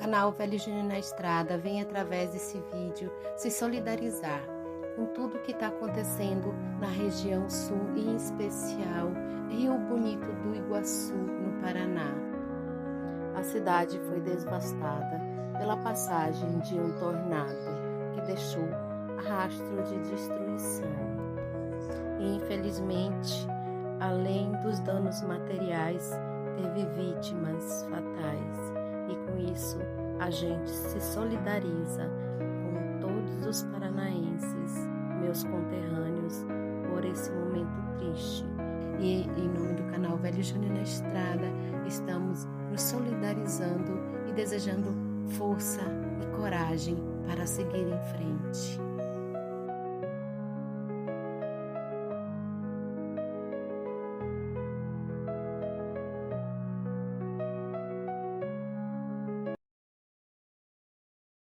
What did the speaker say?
Canal Velho Júnior na Estrada vem, através desse vídeo, se solidarizar com tudo que está acontecendo na região sul e, em especial, Rio Bonito do Iguaçu, no Paraná. A cidade foi devastada pela passagem de um tornado que deixou rastro de destruição. E, infelizmente, além dos danos materiais, teve vítimas fatais. E com isso, a gente se solidariza com todos os paranaenses, meus conterrâneos, por esse momento triste. E em nome do canal Velho Júnior na Estrada, estamos nos solidarizando e desejando força e coragem para seguir em frente.